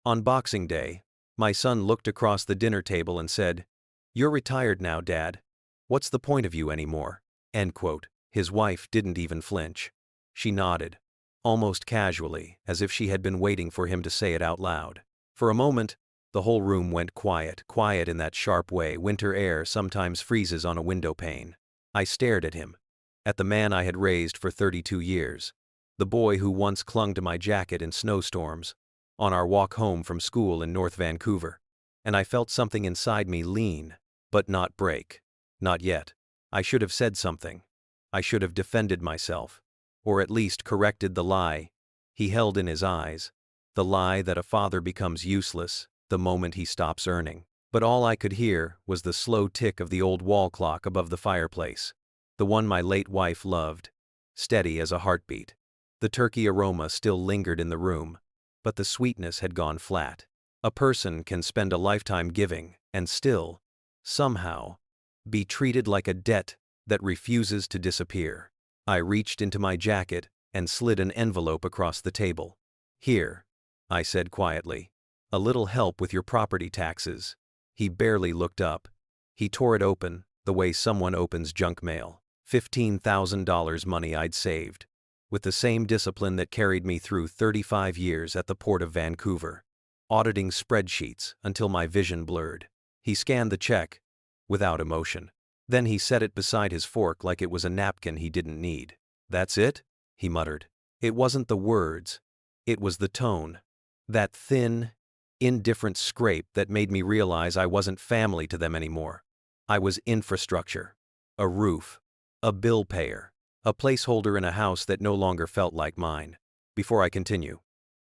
On Boxing Day, my son looked across the dinner table and said, "You're retired now, Dad. What's the point of you anymore?" End quote. His wife didn't even flinch. She nodded, almost casually, as if she had been waiting for him to say it out loud. For a moment, the whole room went quiet in that sharp way winter air sometimes freezes on a window pane. I stared at him, at the man I had raised for 32 years, the boy who once clung to my jacket in snowstorms, on our walk home from school in North Vancouver, and I felt something inside me lean, but not break. Not yet. I should have said something. I should have defended myself, or at least corrected the lie he held in his eyes, the lie that a father becomes useless the moment he stops earning. But all I could hear was the slow tick of the old wall clock above the fireplace, the one my late wife loved, steady as a heartbeat. The turkey aroma still lingered in the room, but the sweetness had gone flat. A person can spend a lifetime giving and still, somehow, be treated like a debt that refuses to disappear. I reached into my jacket and slid an envelope across the table. "Here," I said quietly. "A little help with your property taxes." He barely looked up. He tore it open, the way someone opens junk mail. $15,000 money I'd saved, with the same discipline that carried me through 35 years at the Port of Vancouver, auditing spreadsheets until my vision blurred. He scanned the check, without emotion. Then he set it beside his fork like it was a napkin he didn't need. "That's it?" he muttered. It wasn't the words. It was the tone. That thin, indifferent scrape that made me realize I wasn't family to them anymore. I was infrastructure. A roof. A bill payer. A placeholder in a house that no longer felt like mine. Before I continue,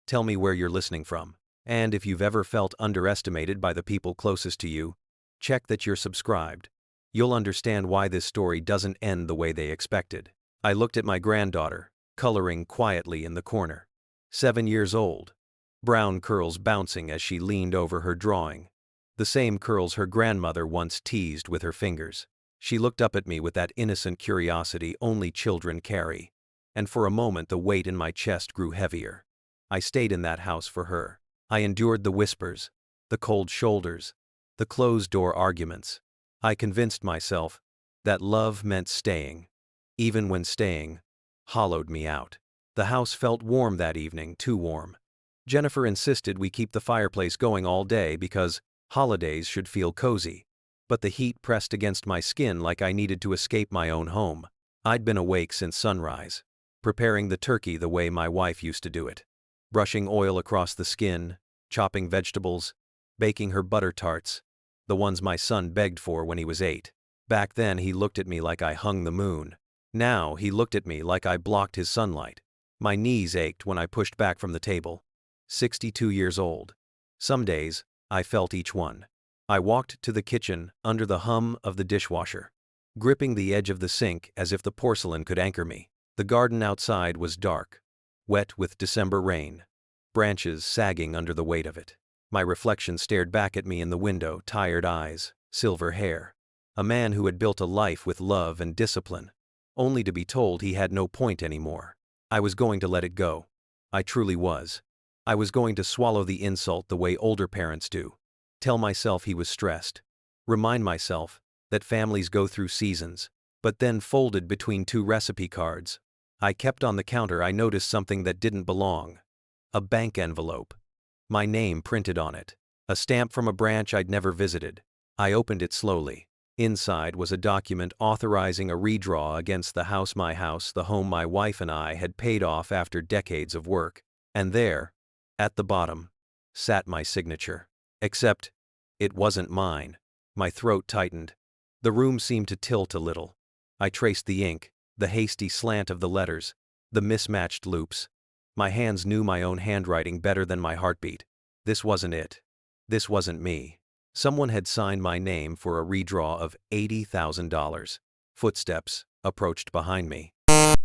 tell me where you're listening from. And if you've ever felt underestimated by the people closest to you, check that you're subscribed. You'll understand why this story doesn't end the way they expected. I looked at my granddaughter, coloring quietly in the corner. 7 years old. Brown curls bouncing as she leaned over her drawing. The same curls her grandmother once teased with her fingers. She looked up at me with that innocent curiosity only children carry, and for a moment the weight in my chest grew heavier. I stayed in that house for her. I endured the whispers, the cold shoulders, the closed-door arguments. I convinced myself that love meant staying, even when staying hollowed me out. The house felt warm that evening, too warm. Jennifer insisted we keep the fireplace going all day because holidays should feel cozy. But the heat pressed against my skin like I needed to escape my own home. I'd been awake since sunrise, preparing the turkey the way my wife used to do it. Brushing oil across the skin, chopping vegetables, baking her butter tarts, the ones my son begged for when he was 8. Back then he looked at me like I hung the moon. Now he looked at me like I blocked his sunlight. My knees ached when I pushed back from the table. 62 years old. Some days, I felt each one. I walked to the kitchen under the hum of the dishwasher, gripping the edge of the sink as if the porcelain could anchor me. The garden outside was dark, wet with December rain, branches sagging under the weight of it. My reflection stared back at me in the window, tired eyes, silver hair. A man who had built a life with love and discipline, only to be told he had no point anymore. I was going to let it go. I truly was. I was going to swallow the insult the way older parents do. Tell myself he was stressed. Remind myself that families go through seasons, but then folded between 2 recipe cards. I kept on the counter. I noticed something that didn't belong. A bank envelope. My name printed on it. A stamp from a branch I'd never visited. I opened it slowly. Inside was a document authorizing a redraw against the house, the home my wife and I had paid off after decades of work. And there, at the bottom, sat my signature. Except, it wasn't mine. My throat tightened. The room seemed to tilt a little. I traced the ink, the hasty slant of the letters, the mismatched loops. My hands knew my own handwriting better than my heartbeat. This wasn't it. This wasn't me. Someone had signed my name for a redraw of $80,000. Footsteps approached behind me.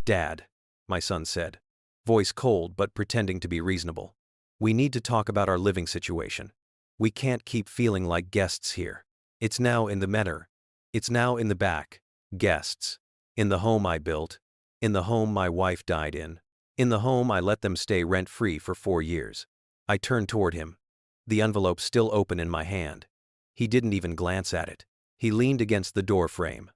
"Dad," my son said, voice cold but pretending to be reasonable. "We need to talk about our living situation. We can't keep feeling like guests here. It's now in the manor. It's now in the back. Guests. In the home I built. In the home my wife died in. In the home I let them stay rent-free for 4 years." I turned toward him, the envelope still open in my hand. He didn't even glance at it. He leaned against the door frame,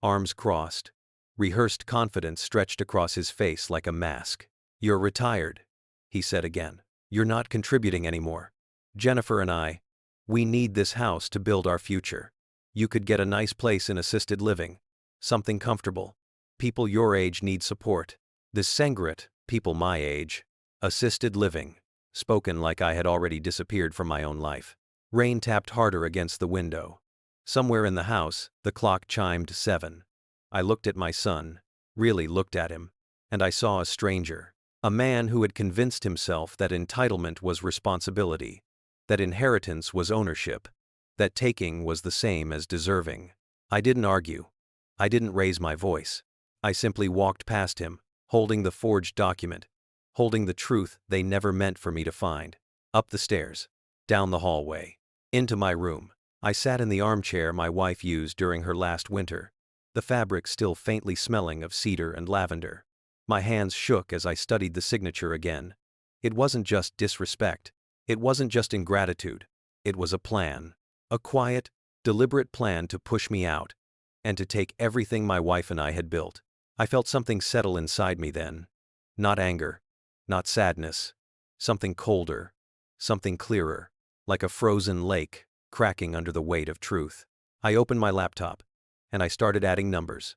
arms crossed. Rehearsed confidence stretched across his face like a mask. "You're retired," he said again. "You're not contributing anymore. Jennifer and we need this house to build our future. You could get a nice place in assisted living. Something comfortable. People your age need support. This Sengrit, people my age. Assisted living." Spoken like I had already disappeared from my own life. Rain tapped harder against the window. Somewhere in the house, the clock chimed 7. I looked at my son, really looked at him, and I saw a stranger. A man who had convinced himself that entitlement was responsibility, that inheritance was ownership, that taking was the same as deserving. I didn't argue. I didn't raise my voice. I simply walked past him, holding the forged document, holding the truth they never meant for me to find. Up the stairs, down the hallway, into my room. I sat in the armchair my wife used during her last winter, the fabric still faintly smelling of cedar and lavender. My hands shook as I studied the signature again. It wasn't just disrespect. It wasn't just ingratitude. It was a plan. A quiet, deliberate plan to push me out, and to take everything my wife and I had built. I felt something settle inside me then. Not anger, not sadness. Something colder, something clearer, like a frozen lake, cracking under the weight of truth. I opened my laptop, and I started adding numbers.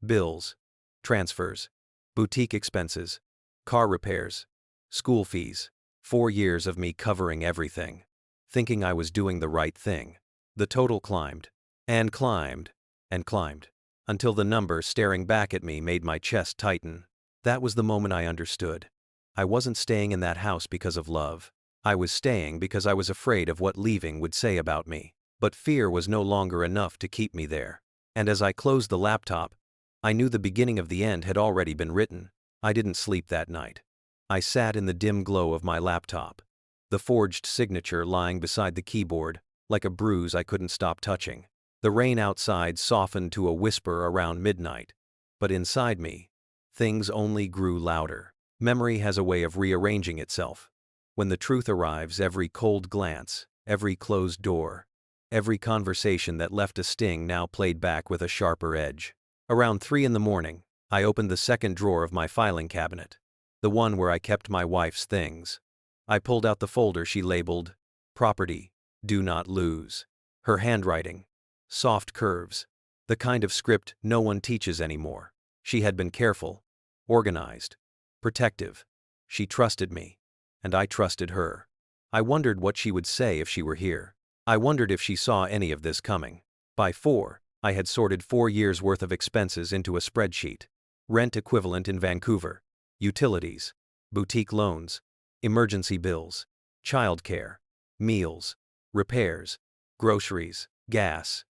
Bills, transfers, boutique expenses, car repairs, school fees. 4 years of me covering everything, thinking I was doing the right thing. The total climbed, and climbed, and climbed, until the number staring back at me made my chest tighten. That was the moment I understood. I wasn't staying in that house because of love. I was staying because I was afraid of what leaving would say about me. But fear was no longer enough to keep me there. And as I closed the laptop, I knew the beginning of the end had already been written. I didn't sleep that night. I sat in the dim glow of my laptop, the forged signature lying beside the keyboard, like a bruise I couldn't stop touching. The rain outside softened to a whisper around midnight, but inside me, things only grew louder. Memory has a way of rearranging itself. When the truth arrives, every cold glance, every closed door, every conversation that left a sting now played back with a sharper edge. Around 3 in the morning, I opened the second drawer of my filing cabinet, the one where I kept my wife's things. I pulled out the folder she labeled, "Property, Do Not Lose." Her handwriting, soft curves, the kind of script no one teaches anymore. She had been careful, organized, protective. She trusted me, and I trusted her. I wondered what she would say if she were here. I wondered if she saw any of this coming. By 4, I had sorted 4 years' worth of expenses into a spreadsheet. Rent equivalent in Vancouver, utilities, boutique loans, emergency bills, childcare, meals, repairs, groceries, gas,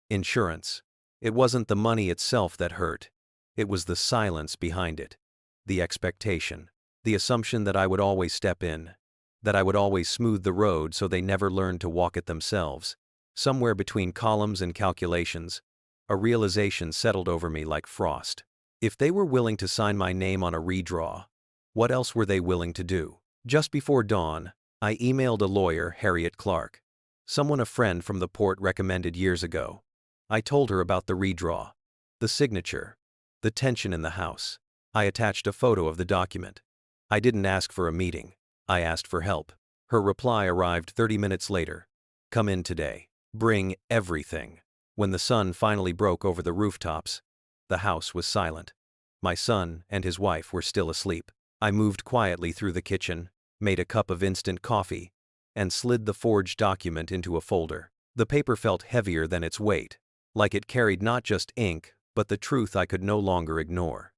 insurance. It wasn't the money itself that hurt. It was the silence behind it. The expectation. The assumption that I would always step in. That I would always smooth the road so they never learned to walk it themselves. Somewhere between columns and calculations, a realization settled over me like frost. If they were willing to sign my name on a redraw, what else were they willing to do? Just before dawn, I emailed a lawyer, Harriet Clark, someone a friend from the port recommended years ago. I told her about the redraw, the signature, the tension in the house. I attached a photo of the document. I didn't ask for a meeting. I asked for help. Her reply arrived 30 minutes later. "Come in today. Bring everything." When the sun finally broke over the rooftops, the house was silent. My son and his wife were still asleep. I moved quietly through the kitchen, made a cup of instant coffee, and slid the forged document into a folder. The paper felt heavier than its weight, like it carried not just ink, but the truth I could no longer ignore.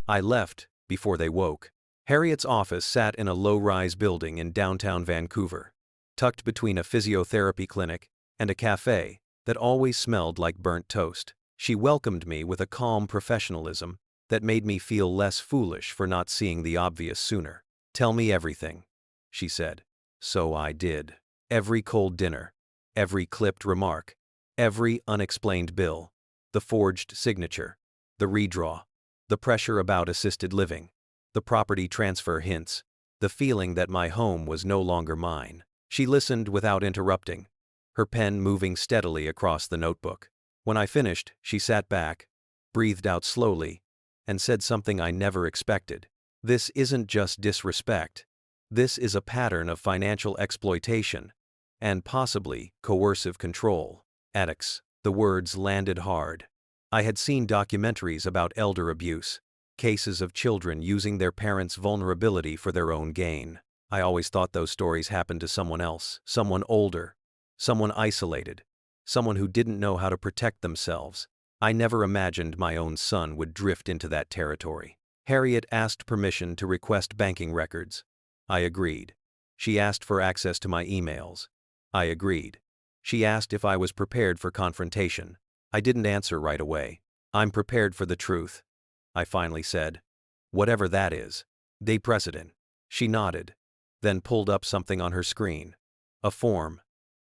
I left before they woke. Harriet's office sat in a low-rise building in downtown Vancouver, tucked between a physiotherapy clinic and a cafe that always smelled like burnt toast. She welcomed me with a calm professionalism that made me feel less foolish for not seeing the obvious sooner. "Tell me everything," she said. So I did. Every cold dinner, every clipped remark, every unexplained bill, the forged signature, the redraw, the pressure about assisted living, the property transfer hints, the feeling that my home was no longer mine. She listened without interrupting, her pen moving steadily across the notebook. When I finished, she sat back, breathed out slowly, and said something I never expected. This isn't just disrespect. This is a pattern of financial exploitation and possibly coercive control. Addicts. The words landed hard. I had seen documentaries about elder abuse, cases of children using their parents' vulnerability for their own gain. I always thought those stories happened to someone else, someone older, someone isolated, someone who didn't know how to protect themselves. I never imagined my own son would drift into that territory. Harriet asked permission to request banking records. I agreed. She asked for access to my emails. I agreed. She asked if I was prepared for confrontation. I didn't answer right away. I'm prepared for the truth, I finally said. Whatever that is. Day precedent. She nodded, then pulled up something on her screen. A form.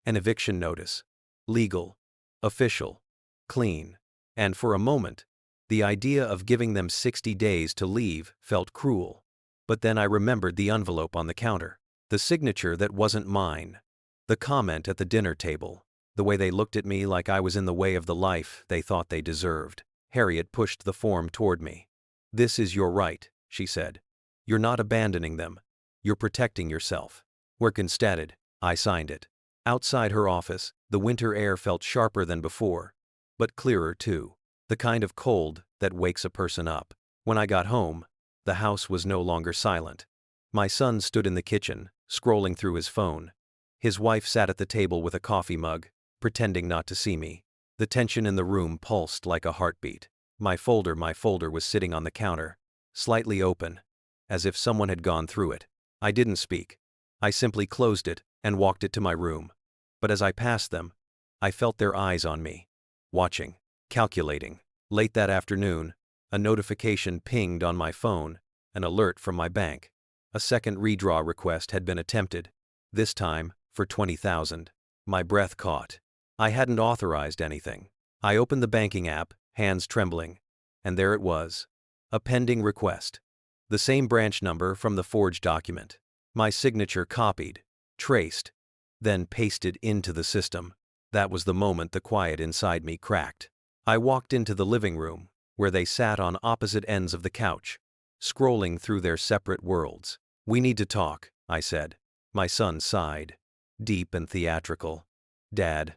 An eviction notice. Legal. Official. Clean. And for a moment, the idea of giving them 60 days to leave felt cruel. But then I remembered the envelope on the counter, the signature that wasn't mine, the comment at the dinner table, the way they looked at me like I was in the way of the life they thought they deserved. Harriet pushed the form toward me. This is your right, she said. You're not abandoning them. You're protecting yourself. Work instead. I signed it. Outside her office, the winter air felt sharper than before, but clearer too, the kind of cold that wakes a person up. When I got home, the house was no longer silent. My son stood in the kitchen, scrolling through his phone. His wife sat at the table with a coffee mug, pretending not to see me. The tension in the room pulsed like a heartbeat. My folder was sitting on the counter, slightly open, as if someone had gone through it. I didn't speak. I simply closed it and walked it to my room. But as I passed them, I felt their eyes on me, watching, calculating. Late that afternoon, a notification pinged on my phone, an alert from my bank. A second redraw request had been attempted, this time for $20,000. My breath caught. I hadn't authorized anything. I opened the banking app, hands trembling, and there it was. A pending request. The same branch number from the forged document. My signature copied, traced, then pasted into the system. That was the moment the quiet inside me cracked. I walked into the living room, where they sat on opposite ends of the couch, scrolling through their separate worlds. We need to talk, I said. My son sighed, deep and theatrical. Dad,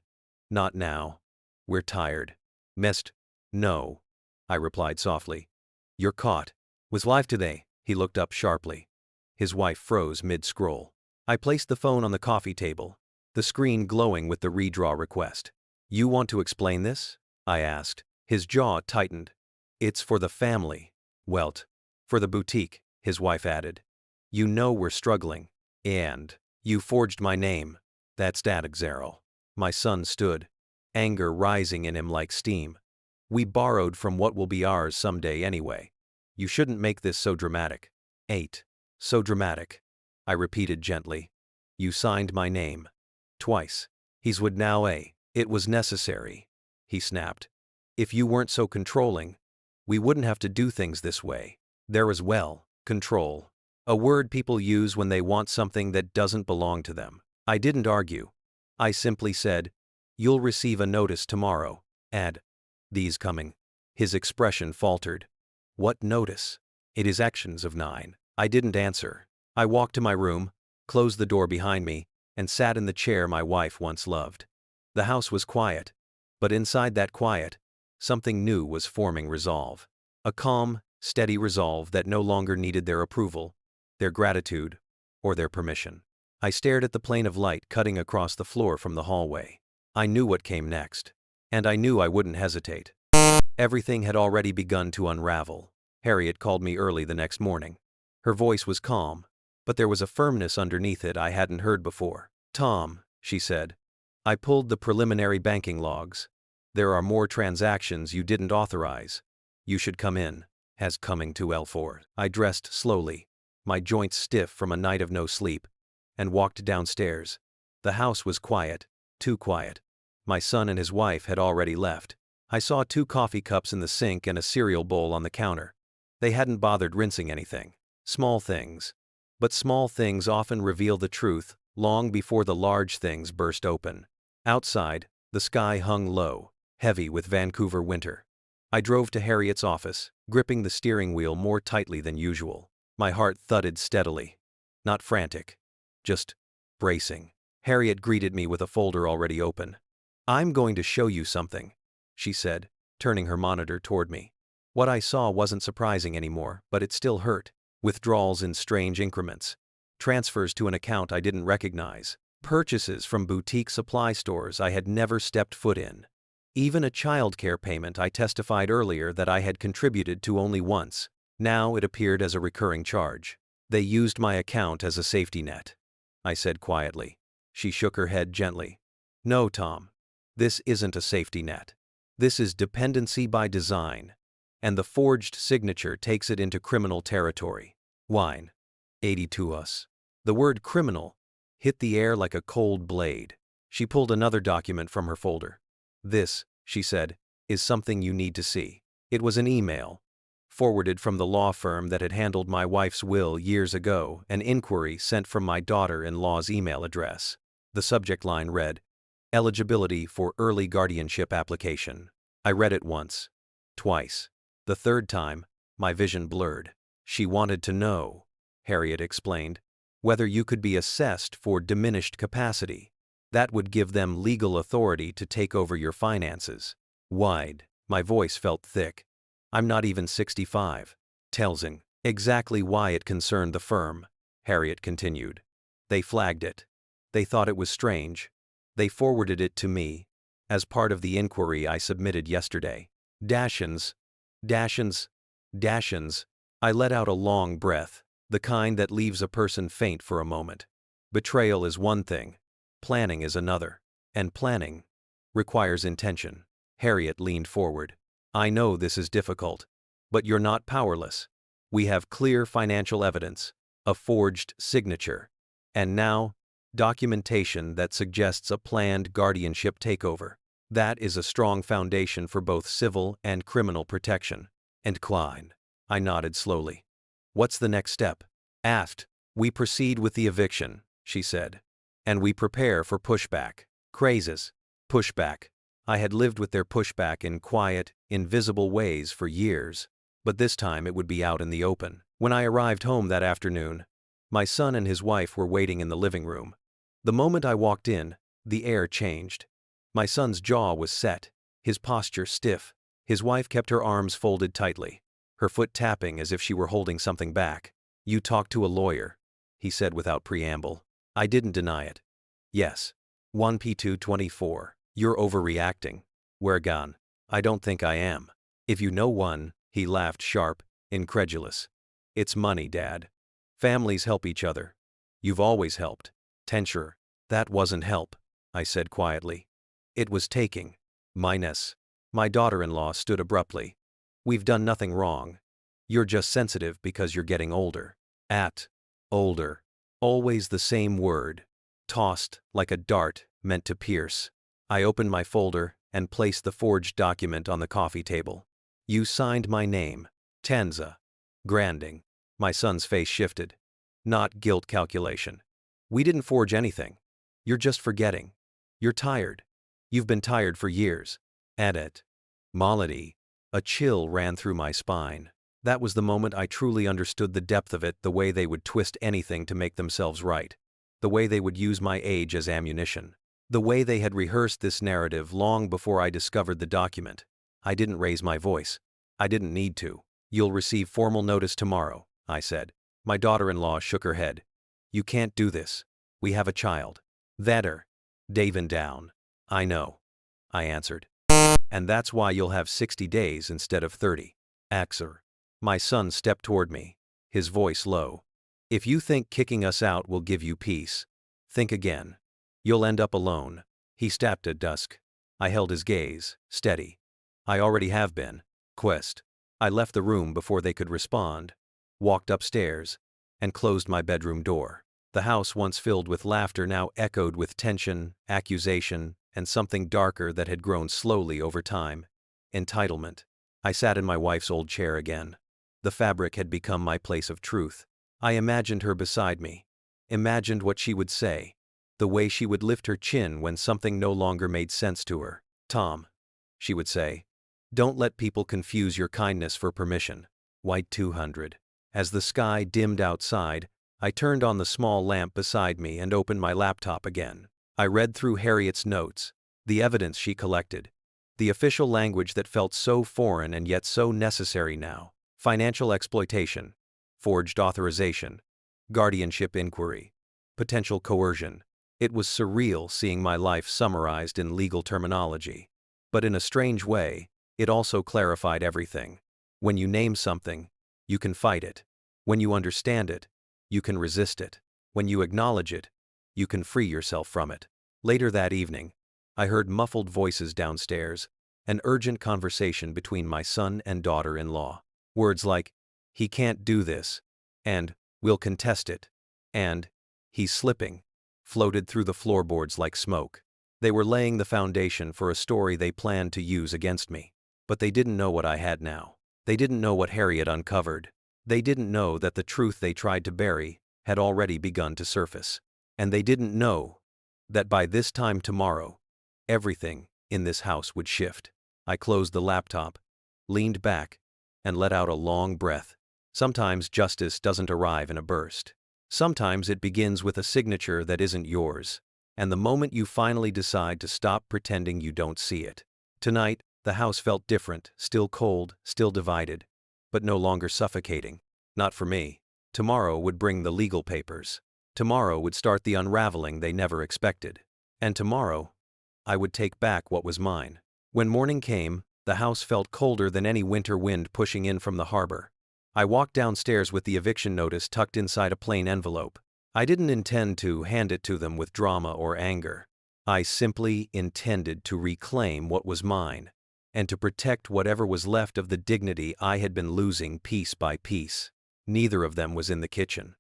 not now. We're tired. Missed? No, I replied softly. You're caught. Was live today. He looked up sharply. His wife froze mid-scroll. I placed the phone on the coffee table, the screen glowing with the redraw request. You want to explain this? I asked. His jaw tightened. It's for the family. Welt. For the boutique, his wife added. You know we're struggling. And you forged my name. That's Xero. My son stood, anger rising in him like steam. We borrowed from what will be ours someday anyway. You shouldn't make this so dramatic. 8. So dramatic. I repeated gently. You signed my name. Twice. He's would now a. It was necessary. He snapped. If you weren't so controlling, we wouldn't have to do things this way. There as well, control. A word people use when they want something that doesn't belong to them. I didn't argue. I simply said, you'll receive a notice tomorrow. Add. These coming. His expression faltered. What notice? It is actions of 9. I didn't answer. I walked to my room, closed the door behind me, and sat in the chair my wife once loved. The house was quiet, but inside that quiet, something new was forming resolve. A calm, steady resolve that no longer needed their approval, their gratitude, or their permission. I stared at the plane of light cutting across the floor from the hallway. I knew what came next, and I knew I wouldn't hesitate. Everything had already begun to unravel. Harriet called me early the next morning. Her voice was calm, but there was a firmness underneath it I hadn't heard before. Tom, she said, I pulled the preliminary banking logs. There are more transactions you didn't authorize. You should come in. Has coming to L4. I dressed slowly, my joints stiff from a night of no sleep, and walked downstairs. The house was quiet, too quiet. My son and his wife had already left. I saw 2 coffee cups in the sink and a cereal bowl on the counter. They hadn't bothered rinsing anything. Small things. But small things often reveal the truth long before the large things burst open. Outside, the sky hung low, heavy with Vancouver winter. I drove to Harriet's office, gripping the steering wheel more tightly than usual. My heart thudded steadily. Not frantic. Just bracing. Harriet greeted me with a folder already open. "I'm going to show you something," she said, turning her monitor toward me. What I saw wasn't surprising anymore, but it still hurt. Withdrawals in strange increments. Transfers to an account I didn't recognize. Purchases from boutique supply stores I had never stepped foot in. Even a childcare payment I testified earlier that I had contributed to only once. Now it appeared as a recurring charge. They used my account as a safety net, I said quietly. She shook her head gently. "No, Tom. This isn't a safety net. This is dependency by design. And the forged signature takes it into criminal territory. Wine. 82 us." The word criminal hit the air like a cold blade. She pulled another document from her folder. "This," she said, "is something you need to see." It was an email, forwarded from the law firm that had handled my wife's will years ago, an inquiry sent from my daughter-in-law's email address. The subject line read, "Eligibility for early guardianship application." I read it once, twice. The third time, my vision blurred. "She wanted to know," Harriet explained, "whether you could be assessed for diminished capacity. That would give them legal authority to take over your finances." Wide. My voice felt thick. "I'm not even 65. Telsing." "Exactly why it concerned the firm," Harriet continued. "They flagged it. They thought it was strange. They forwarded it to me, as part of the inquiry I submitted yesterday." Dashins. I let out a long breath, the kind that leaves a person faint for a moment. Betrayal is one thing, planning is another. And planning requires intention. Harriet leaned forward. "I know this is difficult, but you're not powerless. We have clear financial evidence, a forged signature, and now, documentation that suggests a planned guardianship takeover. That is a strong foundation for both civil and criminal protection." "And Klein?" I nodded slowly. "What's the next step?" Asked. "We proceed with the eviction," she said. "And we prepare for pushback." Crazes. Pushback. I had lived with their pushback in quiet, invisible ways for years, but this time it would be out in the open. When I arrived home that afternoon, my son and his wife were waiting in the living room. The moment I walked in, the air changed. My son's jaw was set, his posture stiff. His wife kept her arms folded tightly, her foot tapping as if she were holding something back. "You talked to a lawyer," he said without preamble. I didn't deny it. "Yes. 1P224. You're overreacting." "Where gone?" "I don't think I am." "If you know one," he laughed sharp, incredulous. "It's money, Dad. Families help each other. You've always helped." "Tensure." "That wasn't help," I said quietly. "It was taking." "Minus." My daughter-in-law stood abruptly. "We've done nothing wrong. You're just sensitive because you're getting older." Older. Always the same word. Tossed like a dart meant to pierce. I opened my folder and placed the forged document on the coffee table. "You signed my name. Tanza." Granding. My son's face shifted. "Not guilt calculation. We didn't forge anything. You're just forgetting. You're tired. You've been tired for years." Edit. Malady. A chill ran through my spine. That was the moment I truly understood the depth of it, the way they would twist anything to make themselves right. The way they would use my age as ammunition. The way they had rehearsed this narrative long before I discovered the document. I didn't raise my voice. I didn't need to. "You'll receive formal notice tomorrow," I said. My daughter-in-law shook her head. "You can't do this. We have a child." "That'er. Davin down." "I know," I answered. "And that's why you'll have 60 days instead of 30. Axer." My son stepped toward me, his voice low. "If you think kicking us out will give you peace, think again. You'll end up alone." He stepped at dusk. I held his gaze, steady. "I already have been." Quest. I left the room before they could respond, walked upstairs, and closed my bedroom door. The house, once filled with laughter, now echoed with tension, accusation, and something darker that had grown slowly over time. Entitlement. I sat in my wife's old chair again. The fabric had become my place of truth. I imagined her beside me. Imagined what she would say. The way she would lift her chin when something no longer made sense to her. "Tom," she would say, "don't let people confuse your kindness for permission." White 200. As the sky dimmed outside, I turned on the small lamp beside me and opened my laptop again. I read through Harriet's notes, the evidence she collected, the official language that felt so foreign and yet so necessary now. Financial exploitation, forged authorization, guardianship inquiry, potential coercion. It was surreal seeing my life summarized in legal terminology. But in a strange way, it also clarified everything. When you name something, you can fight it. When you understand it, you can resist it. When you acknowledge it, you can free yourself from it. Later that evening, I heard muffled voices downstairs, an urgent conversation between my son and daughter-in-law. Words like, "He can't do this," and "We'll contest it," and "He's slipping," floated through the floorboards like smoke. They were laying the foundation for a story they planned to use against me. But they didn't know what I had now. They didn't know what Harriet uncovered. They didn't know that the truth they tried to bury had already begun to surface. And they didn't know that by this time tomorrow, everything in this house would shift. I closed the laptop, leaned back, and let out a long breath. Sometimes justice doesn't arrive in a burst. Sometimes it begins with a signature that isn't yours, and the moment you finally decide to stop pretending you don't see it. Tonight, the house felt different, still cold, still divided, but no longer suffocating. Not for me. Tomorrow would bring the legal papers. Tomorrow would start the unraveling they never expected. And tomorrow, I would take back what was mine. When morning came, the house felt colder than any winter wind pushing in from the harbor. I walked downstairs with the eviction notice tucked inside a plain envelope. I didn't intend to hand it to them with drama or anger. I simply intended to reclaim what was mine, and to protect whatever was left of the dignity I had been losing piece by piece. Neither of them was in the kitchen.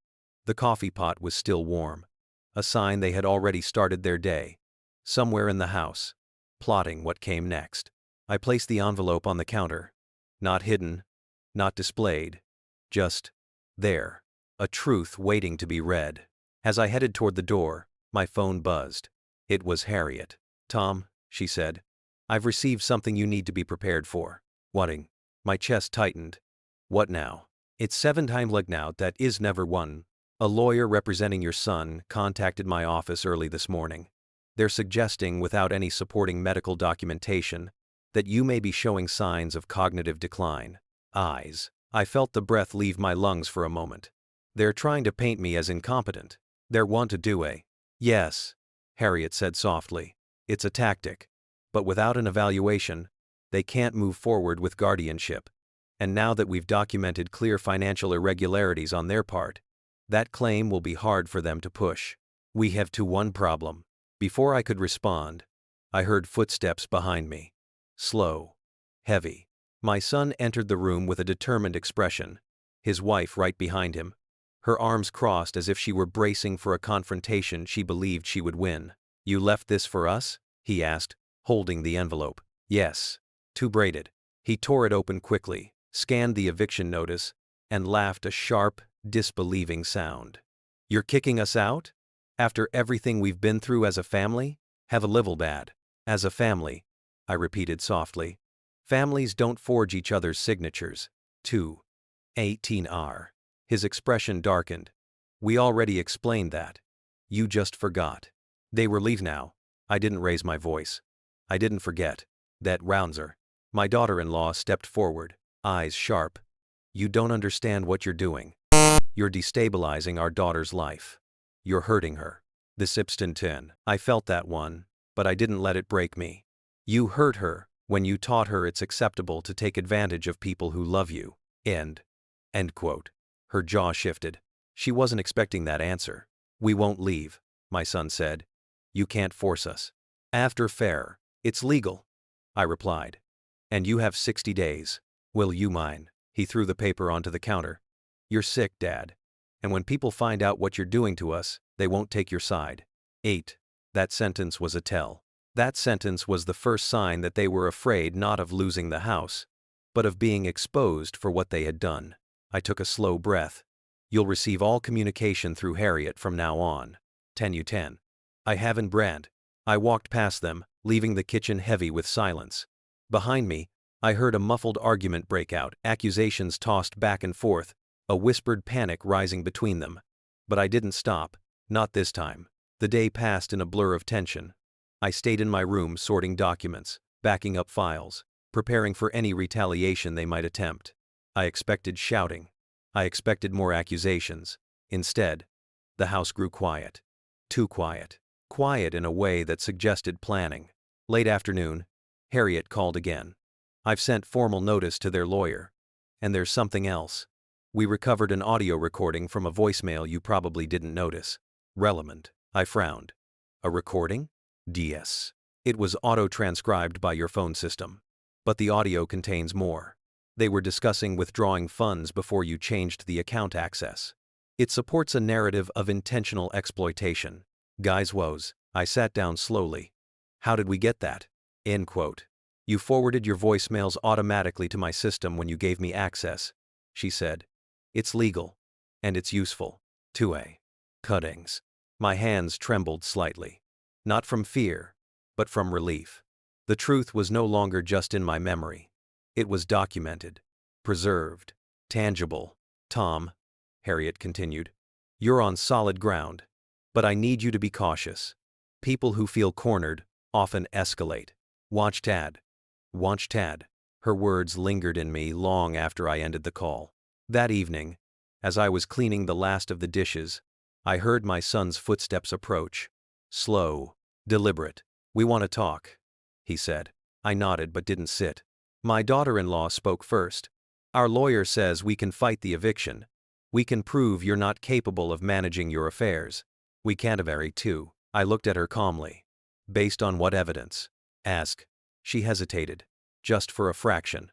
The coffee pot was still warm, a sign they had already started their day, somewhere in the house, plotting what came next. I placed the envelope on the counter, not hidden, not displayed, just there, a truth waiting to be read. As I headed toward the door, my phone buzzed. It was Harriet. "Tom," she said, "I've received something you need to be prepared for." "Whatting?" My chest tightened. "What now?" "It's 7 times like now that is never one. A lawyer representing your son contacted my office early this morning. They're suggesting, without any supporting medical documentation, that you may be showing signs of cognitive decline." Eyes. I felt the breath leave my lungs for a moment. "They're trying to paint me as incompetent. They're want to do a..." "Yes," Harriet said softly. "It's a tactic. But without an evaluation, they can't move forward with guardianship. And now that we've documented clear financial irregularities on their part, that claim will be hard for them to push. We have one problem." Before I could respond, I heard footsteps behind me. Slow. Heavy. My son entered the room with a determined expression, his wife right behind him, her arms crossed as if she were bracing for a confrontation she believed she would win. "You left this for us?" he asked, holding the envelope. "Yes." "Too braided." He tore it open quickly, scanned the eviction notice, and laughed a sharp, disbelieving sound. "You're kicking us out? After everything we've been through as a family? Have a little bad." "As a family," I repeated softly. "Families don't forge each other's signatures." 2:18 His expression darkened. "We already explained that. You just forgot." "They were leave now." I didn't raise my voice. "I didn't forget. That Rounser." My daughter-in-law stepped forward, eyes sharp. "You don't understand what you're doing. You're destabilizing our daughter's life. You're hurting her." The Sipston 10. I felt that one, but I didn't let it break me. "You hurt her when you taught her it's acceptable to take advantage of people who love you." End quote. Her jaw shifted. She wasn't expecting that answer. "We won't leave," my son said. "You can't force us." "After fair, it's legal," I replied. "And you have 60 days. Will you mind?" He threw the paper onto the counter. "You're sick, Dad. And when people find out what you're doing to us, they won't take your side." 8. That sentence was a tell. That sentence was the first sign that they were afraid not of losing the house, but of being exposed for what they had done. I took a slow breath. "You'll receive all communication through Harriet from now on." 10:10. I haven't brand. I walked past them, leaving the kitchen heavy with silence. Behind me, I heard a muffled argument break out, accusations tossed back and forth, a whispered panic rising between them. But I didn't stop, not this time. The day passed in a blur of tension. I stayed in my room sorting documents, backing up files, preparing for any retaliation they might attempt. I expected shouting. I expected more accusations. Instead, the house grew quiet. Too quiet. Quiet in a way that suggested planning. Late afternoon, Harriet called again. I've sent formal notice to their lawyer. And there's something else. We recovered an audio recording from a voicemail you probably didn't notice. Relevant. I frowned. A recording? DS. It was auto-transcribed by your phone system. But the audio contains more. They were discussing withdrawing funds before you changed the account access. It supports a narrative of intentional exploitation. Guys woes. I sat down slowly. How did we get that? End quote. You forwarded your voicemails automatically to my system when you gave me access, she said. It's legal. And it's useful. 2A. Cuttings. My hands trembled slightly. Not from fear, but from relief. The truth was no longer just in my memory. It was documented, preserved, tangible. Tom, Harriet continued, you're on solid ground. But I need you to be cautious. People who feel cornered often escalate. Watch Tad. Watch Tad. Her words lingered in me long after I ended the call. That evening, as I was cleaning the last of the dishes, I heard my son's footsteps approach. Slow, deliberate. We want to talk, he said. I nodded but didn't sit. My daughter-in-law spoke first. Our lawyer says we can fight the eviction. We can prove you're not capable of managing your affairs. We can't vary too. I looked at her calmly. Based on what evidence? Ask. She hesitated. Just for a fraction.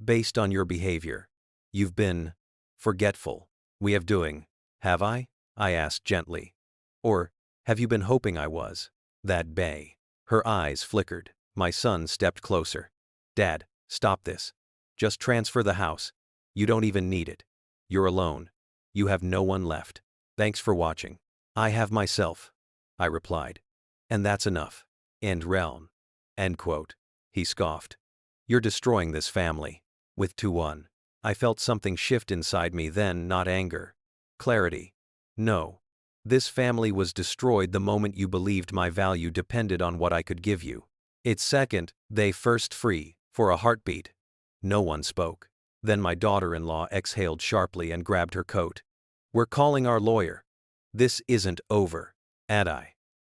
Based on your behavior. You've been forgetful. We have doing. Have I? I asked gently. Or have you been hoping I was? That bay. Her eyes flickered. My son stepped closer. Dad, stop this. Just transfer the house. You don't even need it. You're alone. You have no one left. Thanks for watching. I have myself, I replied. And that's enough. End realm. End quote. He scoffed. You're destroying this family. With 2-1. I felt something shift inside me then, not anger. Clarity. No. This family was destroyed the moment you believed my value depended on what I could give you. It's second, they first free, for a heartbeat. No one spoke. Then my daughter-in-law exhaled sharply and grabbed her coat. We're calling our lawyer. This isn't over. And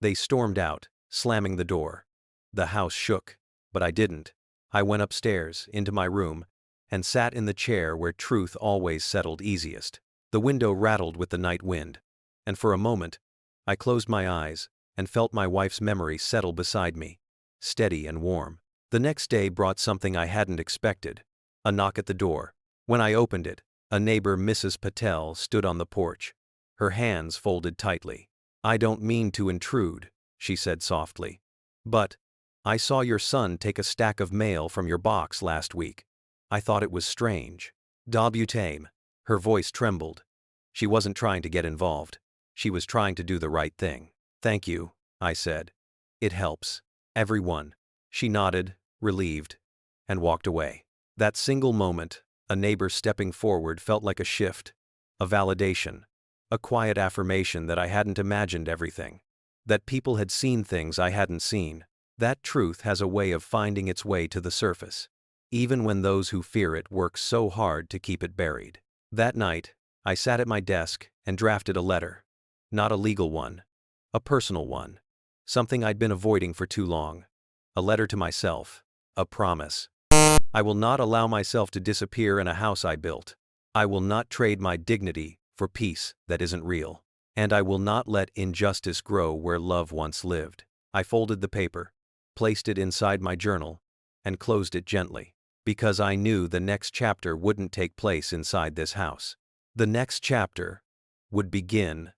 They stormed out, slamming the door. The house shook, but I didn't. I went upstairs, into my room, and sat in the chair where truth always settled easiest. The window rattled with the night wind, and for a moment, I closed my eyes and felt my wife's memory settle beside me, steady and warm. The next day brought something I hadn't expected, a knock at the door. When I opened it, a neighbor, Mrs. Patel, stood on the porch, her hands folded tightly. I don't mean to intrude, she said softly. But I saw your son take a stack of mail from your box last week. I thought it was strange. Dabutame. Her voice trembled. She wasn't trying to get involved. She was trying to do the right thing. Thank you, I said. It helps. Everyone. She nodded, relieved, and walked away. That single moment, a neighbor stepping forward, felt like a shift, a validation, a quiet affirmation that I hadn't imagined everything, that people had seen things I hadn't seen. That truth has a way of finding its way to the surface, even when those who fear it work so hard to keep it buried. That night, I sat at my desk and drafted a letter. Not a legal one, a personal one. Something I'd been avoiding for too long. A letter to myself, a promise. I will not allow myself to disappear in a house I built. I will not trade my dignity for peace that isn't real. And I will not let injustice grow where love once lived. I folded the paper, placed it inside my journal, and closed it gently, because I knew the next chapter wouldn't take place inside this house. The next chapter would begin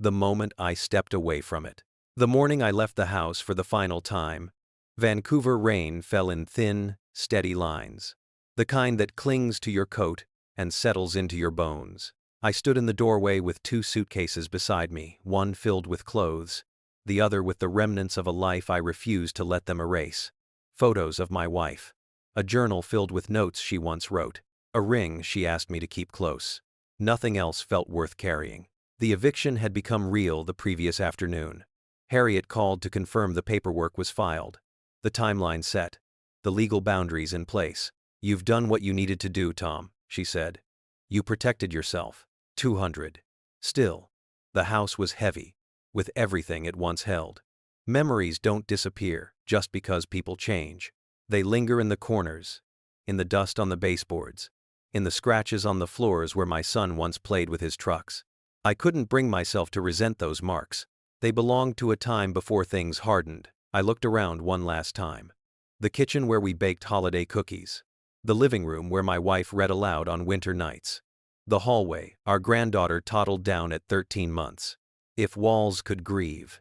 the moment I stepped away from it. The morning I left the house for the final time, Vancouver rain fell in thin, steady lines, the kind that clings to your coat and settles into your bones. I stood in the doorway with 2 suitcases beside me, one filled with clothes, the other with the remnants of a life I refused to let them erase. Photos of my wife. A journal filled with notes she once wrote. A ring she asked me to keep close. Nothing else felt worth carrying. The eviction had become real the previous afternoon. Harriet called to confirm the paperwork was filed. The timeline set. The legal boundaries in place. "You've done what you needed to do, Tom," she said. "You protected yourself." 200. Still, the house was heavy, with everything it once held. Memories don't disappear just because people change. They linger in the corners, in the dust on the baseboards, in the scratches on the floors where my son once played with his trucks. I couldn't bring myself to resent those marks. They belonged to a time before things hardened. I looked around one last time. The kitchen where we baked holiday cookies. The living room where my wife read aloud on winter nights. The hallway our granddaughter toddled down at 13 months. If walls could grieve,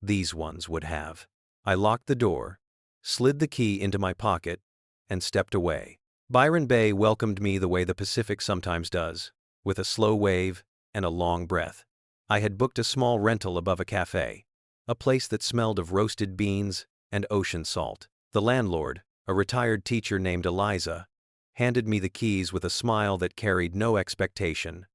these ones would have. I locked the door, slid the key into my pocket, and stepped away. Byron Bay welcomed me the way the Pacific sometimes does, with a slow wave and a long breath. I had booked a small rental above a cafe, a place that smelled of roasted beans and ocean salt. The landlord, a retired teacher named Eliza, handed me the keys with a smile that carried no expectation,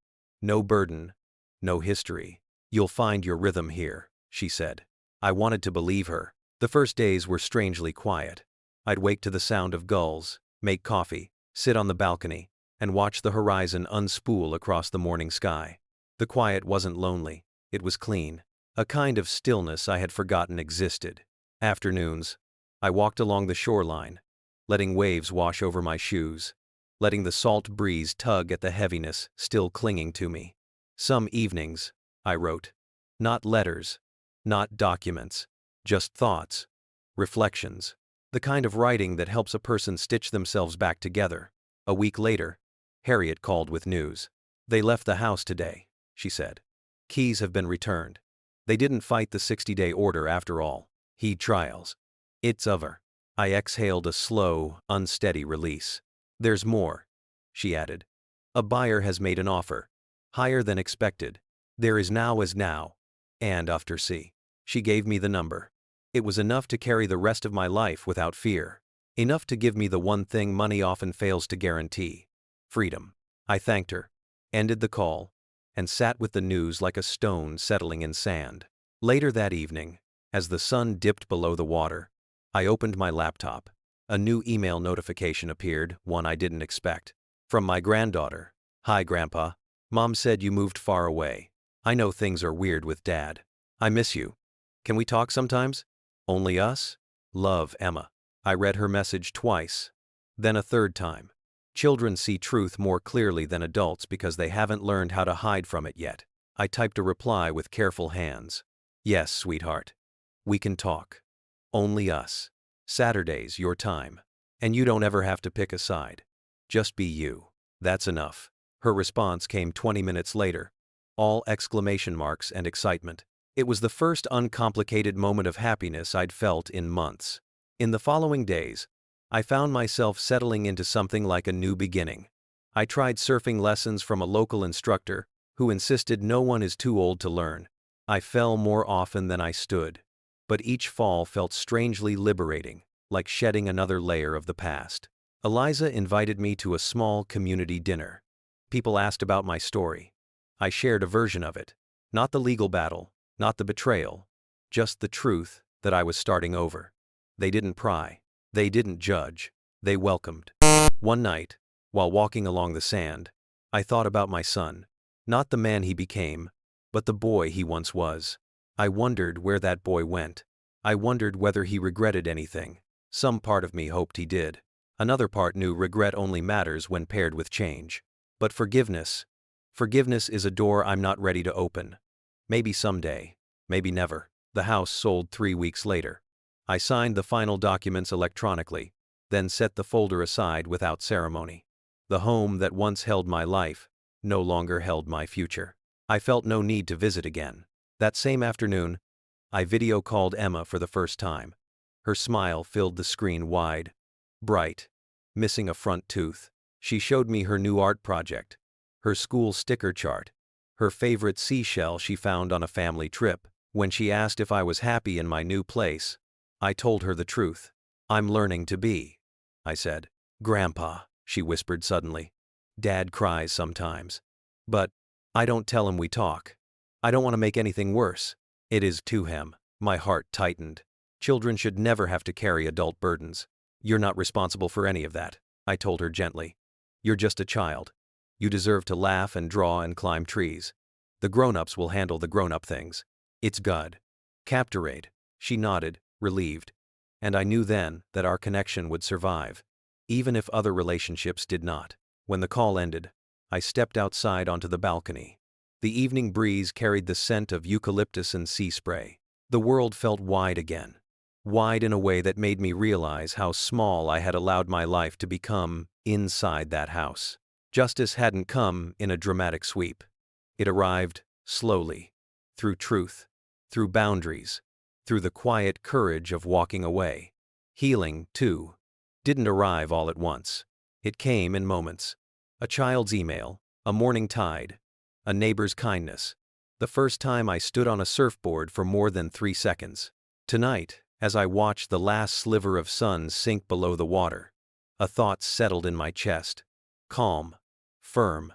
no burden, no history. "You'll find your rhythm here," she said. I wanted to believe her. The first days were strangely quiet. I'd wake to the sound of gulls, make coffee, sit on the balcony, and watch the horizon unspool across the morning sky. The quiet wasn't lonely, it was clean, a kind of stillness I had forgotten existed. Afternoons, I walked along the shoreline, letting waves wash over my shoes, letting the salt breeze tug at the heaviness still clinging to me. Some evenings, I wrote. Not letters, not documents, just thoughts, reflections, the kind of writing that helps a person stitch themselves back together. A week later, Harriet called with news. "They left the house today," she said. "Keys have been returned. They didn't fight the 60-day order after all. Heed trials. It's over." I exhaled a slow, unsteady release. "There's more," she added. "A buyer has made an offer. Higher than expected. There is now as now. And after C." She gave me the number. It was enough to carry the rest of my life without fear. Enough to give me the one thing money often fails to guarantee: freedom. I thanked her, ended the call, and sat with the news like a stone settling in sand. Later that evening, as the sun dipped below the water, I opened my laptop. A new email notification appeared, one I didn't expect. From my granddaughter. "Hi, Grandpa. Mom said you moved far away. I know things are weird with Dad. I miss you. Can we talk sometimes? Only us? Love, Emma." I read her message twice, then a third time. Children see truth more clearly than adults because they haven't learned how to hide from it yet. I typed a reply with careful hands. "Yes, sweetheart. We can talk. Only us. Saturdays, your time. And you don't ever have to pick a side. Just be you. That's enough." Her response came 20 minutes later, all exclamation marks and excitement. It was the first uncomplicated moment of happiness I'd felt in months. In the following days, I found myself settling into something like a new beginning. I tried surfing lessons from a local instructor who insisted no one is too old to learn. I fell more often than I stood, but each fall felt strangely liberating, like shedding another layer of the past. Eliza invited me to a small community dinner. People asked about my story. I shared a version of it. Not the legal battle, not the betrayal, just the truth that I was starting over. They didn't pry. They didn't judge. They welcomed. One night, while walking along the sand, I thought about my son. Not the man he became, but the boy he once was. I wondered where that boy went. I wondered whether he regretted anything. Some part of me hoped he did. Another part knew regret only matters when paired with change. But forgiveness is a door I'm not ready to open. Maybe someday, maybe never. The house sold 3 weeks later. I signed the final documents electronically, then set the folder aside without ceremony. The home that once held my life no longer held my future. I felt no need to visit again. That same afternoon, I video called Emma for the first time. Her smile filled the screen wide, bright, missing a front tooth. She showed me her new art project, her school sticker chart, her favorite seashell she found on a family trip. When she asked if I was happy in my new place, I told her the truth. I'm learning to be, I said. Grandpa, she whispered suddenly. Dad cries sometimes. But I don't tell him we talk. I don't want to make anything worse. It is to him. My heart tightened. Children should never have to carry adult burdens. You're not responsible for any of that, I told her gently. You're just a child. You deserve to laugh and draw and climb trees. The grown-ups will handle the grown-up things. It's good. Capturate. She nodded, relieved. And I knew then that our connection would survive, even if other relationships did not. When the call ended, I stepped outside onto the balcony. The evening breeze carried the scent of eucalyptus and sea spray. The world felt wide again. Wide in a way that made me realize how small I had allowed my life to become inside that house. Justice hadn't come in a dramatic sweep. It arrived slowly, through truth, through boundaries, through the quiet courage of walking away. Healing, too, didn't arrive all at once. It came in moments. A child's email, a morning tide, a neighbor's kindness. The first time I stood on a surfboard for more than 3 seconds. Tonight, as I watched the last sliver of sun sink below the water, a thought settled in my chest. Calm, firm,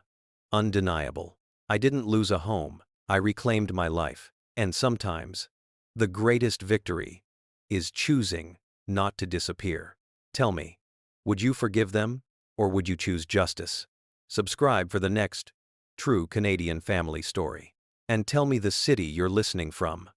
undeniable. I didn't lose a home. I reclaimed my life. And sometimes, the greatest victory is choosing not to disappear. Tell me, would you forgive them, or would you choose justice? Subscribe for the next true Canadian family story. And tell me the city you're listening from.